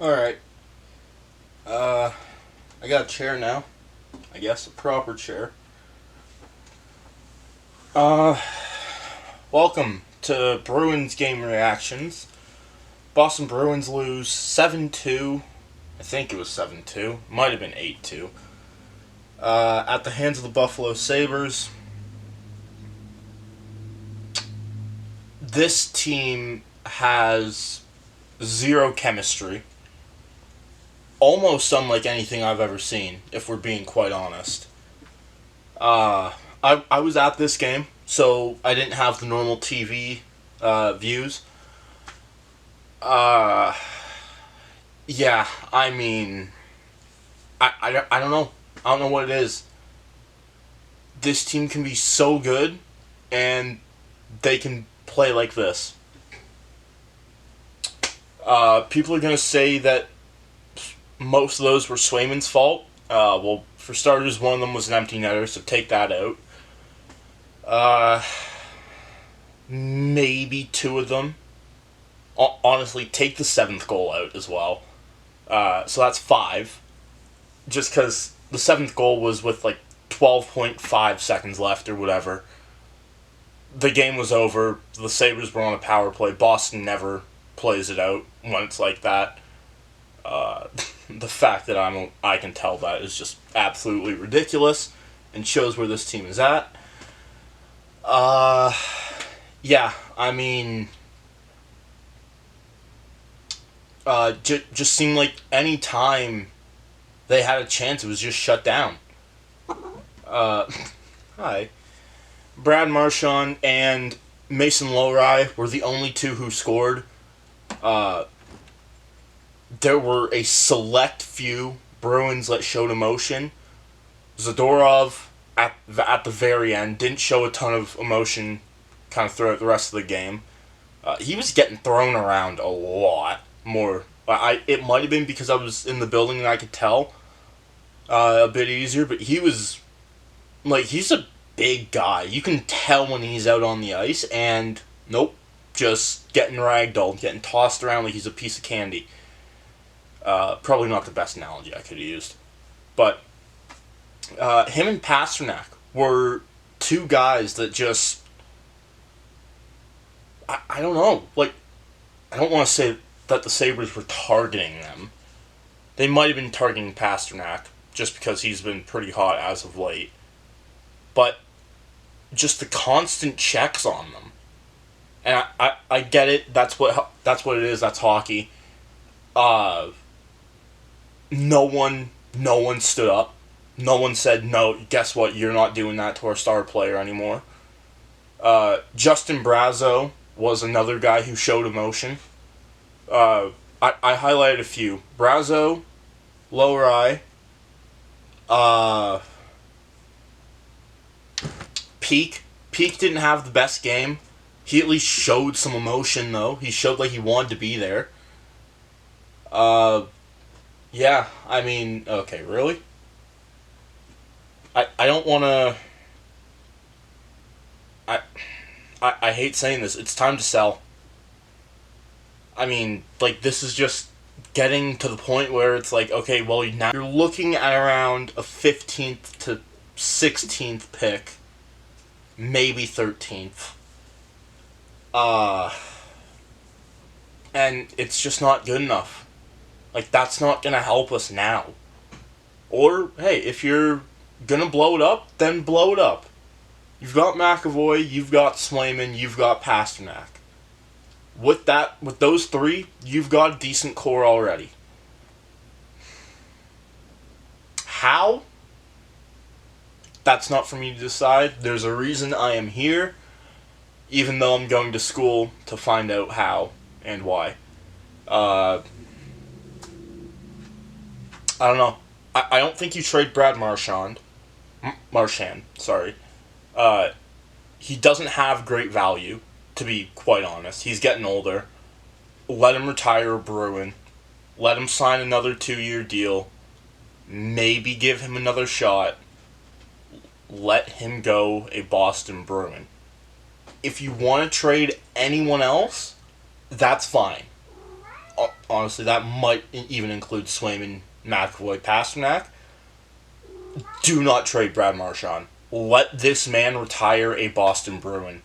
Alright. I got a chair now. I guess a proper chair. Uh, Welcome to Bruins game reactions. Boston Bruins lose 7-2. I think it was 7-2. Might have been 8-2. At the hands of the Buffalo Sabres. This team has zero chemistry. Almost unlike anything I've ever seen, if we're being quite honest. I was at this game, so I didn't have the normal TV views. Uh, yeah, I mean, I don't know. I don't know what it is. This team can be so good, and they can play like this. People are going to say that most of those were Swayman's fault. Well, for starters, one of them was an empty netter, so take that out. Uh, Maybe two of them. Honestly, take the seventh goal out as well. So that's five. Just because the seventh goal was with like 12.5 seconds left or whatever. The game was over. The Sabres were on a power play. Boston never plays it out when it's like that. The fact that I can tell that is just absolutely ridiculous and shows where this team is at. Yeah, I mean, just seemed like any time they had a chance, it was just shut down. Uh, Hi. Brad Marchand and Mason Lowry were the only two who scored. Uh, there were a select few Bruins that showed emotion. Zadorov at the very end didn't show a ton of emotion kind of throughout the rest of the game. He was getting thrown around a lot more. It might have been because I was in the building and I could tell a bit easier, but he's a big guy. You can tell when he's out on the ice, and nope, just getting ragdolled, getting tossed around like he's a piece of candy. Probably not the best analogy I could have used, but him and Pasternak were two guys that just I don't know. Like, I don't want to say that the Sabres were targeting them. They might have been targeting Pasternak just because he's been pretty hot as of late. But just the constant checks on them. And I get it. That's what it is. That's hockey. Uh, no one stood up. No one said, no, guess what? You're not doing that to our star player anymore. Justin Brazeau was another guy who showed emotion. I highlighted a few. Brazeau, Lowry, uh, Peak. Peak didn't have the best game. He at least showed some emotion, though. He showed like he wanted to be there. Uh, yeah, I mean, okay, really? I don't want to. I, I hate saying this. It's time to sell. I mean, like, this is just getting to the point where it's like, okay, well, now you're looking at around a 15th to 16th pick, maybe 13th. Uh, and it's just not good enough. Like, that's not going to help us now. Or, hey, if you're going to blow it up, then blow it up. You've got McAvoy, you've got Swayman, you've got Pasternak. With those three, you've got a decent core already. How? That's not for me to decide. There's a reason I am here, even though I'm going to school to find out how and why. Uh, I don't know. I don't think you trade Brad Marchand. Marchand, sorry. Uh, he doesn't have great value, to be quite honest. He's getting older. Let him retire a Bruin. Let him sign another 2-year deal. Maybe give him another shot. Let him go a Boston Bruin. If you want to trade anyone else, that's fine. honestly, that might even include Swayman, McAvoy, Pasternak. Do not trade Brad Marchand. Let this man retire a Boston Bruin.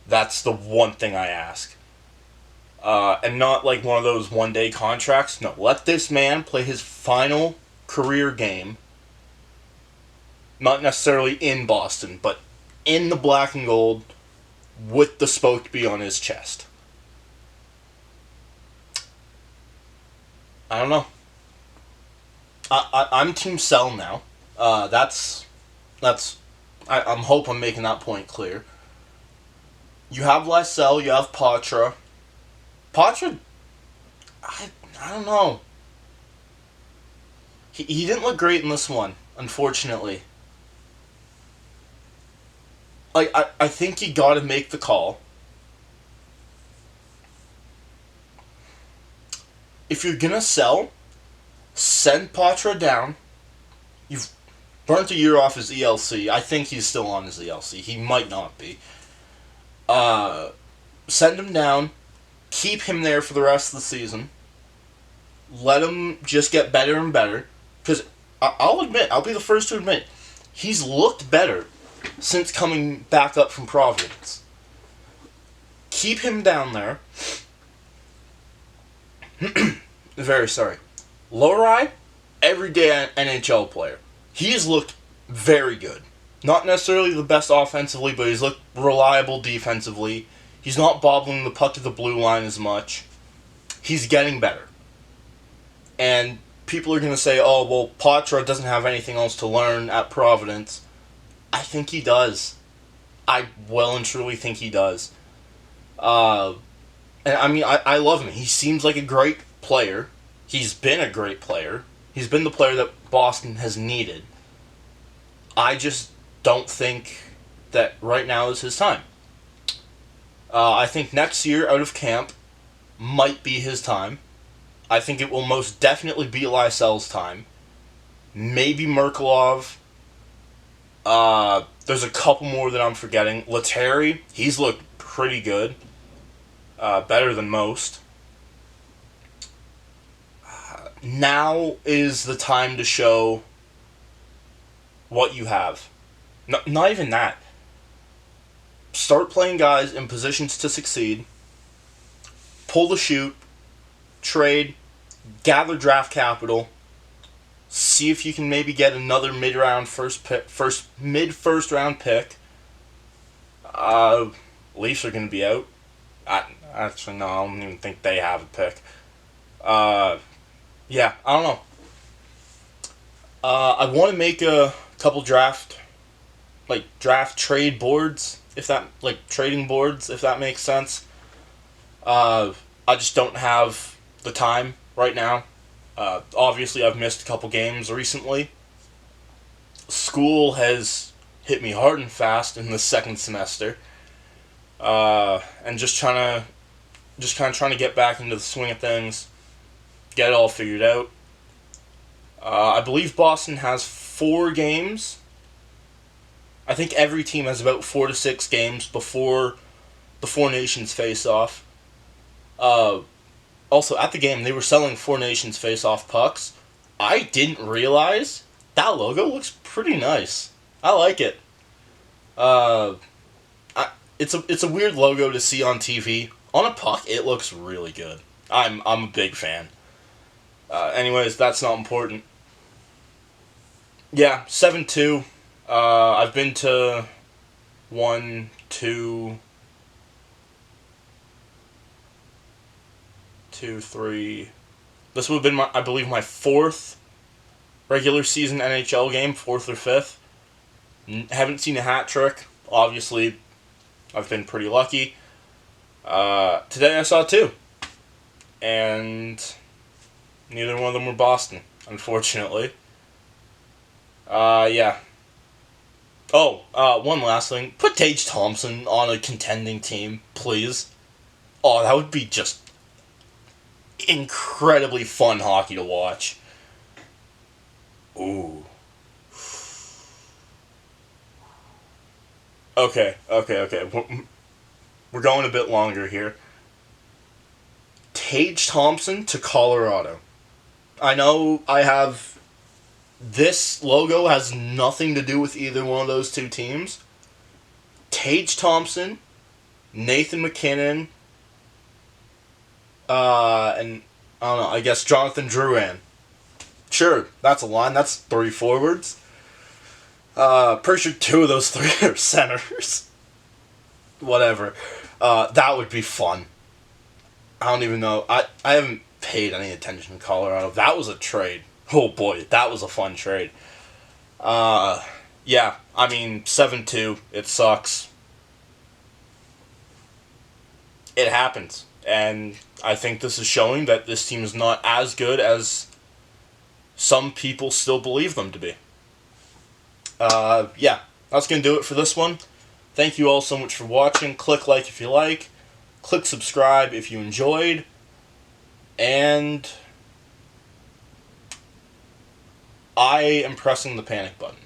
That's the one thing I ask. And not like one of those one-day contracts. No, let this man play his final career game. Not necessarily in Boston, but in the black and gold with the spoke be on his chest. I don't know. I'm Team Sell now. I'm hope I'm making that point clear. You have Lysell, you have Patra. Patra, I don't know. He didn't look great in this one, unfortunately. Like, I think you gotta make the call. If you're gonna sell, send Patra down. You've burnt a year off his ELC. I think he's still on his ELC. He might not be. Send him down. Keep him there for the rest of the season. Let him just get better and better. Because I'll admit, I'll be the first to admit, he's looked better since coming back up from Providence. Keep him down there. Very sorry. Lohrei, everyday NHL player. He has looked very good. Not necessarily the best offensively, but he's looked reliable defensively. He's not bobbling the puck to the blue line as much. He's getting better. And people are going to say, oh, well, Patra doesn't have anything else to learn at Providence. I think he does. I well and truly think he does. And I mean, I love him. He seems like a great player. He's been a great player. He's been the player that Boston has needed. I just don't think that right now is his time. I think next year out of camp might be his time. I think it will most definitely be Lysell's time. Maybe Merkulov. There's a couple more that I'm forgetting. Lettieri, he's looked pretty good. Better than most. Now is the time to show what you have. Not even that. Start playing guys in positions to succeed. Pull the chute. Trade. Gather draft capital. See if you can maybe get another first round pick. Leafs are going to be out. Actually, no, I don't even think they have a pick. Yeah, I don't know. I want to make a couple draft trade boards, trading boards, if that makes sense. I just don't have the time right now. Obviously, I've missed a couple games recently. School has hit me hard and fast in the second semester. And just kind of trying to get back into the swing of things, get it all figured out. I believe Boston has 4 games. I think every team has about 4 to 6 games before the Four Nations face-off. Also, at the game, they were selling Four Nations face-off pucks. I didn't realize that logo looks pretty nice. I like it. It's a weird logo to see on TV. On a puck, it looks really good. I'm a big fan. Anyways, that's not important. Yeah, 7-2. I've been to 1, 2, 3. This would have been my 4th regular season NHL game, 4th or 5th. Haven't seen a Hattrick. Obviously, I've been pretty lucky. Today I saw 2. And neither one of them were Boston, unfortunately. Yeah. Oh, one last thing. Put Tage Thompson on a contending team, please. Oh, that would be just incredibly fun hockey to watch. Ooh. Okay. We're going a bit longer here. Tage Thompson to Colorado. I know I have... This logo has nothing to do with either one of those two teams. Tage Thompson, Nathan McKinnon, and I don't know, I guess Jonathan Drouin. Sure, that's a line. That's 3 forwards. Pretty sure 2 of those 3 are centers. Whatever. That would be fun. I don't even know. I haven't paid any attention to Colorado. That was a trade. Oh boy, that was a fun trade. Yeah, I mean, 7-2. It sucks. It happens. And I think this is showing that this team is not as good as some people still believe them to be. Yeah, that's going to do it for this one. Thank you all so much for watching. Click like if you like. Click subscribe if you enjoyed. And I am pressing the panic button.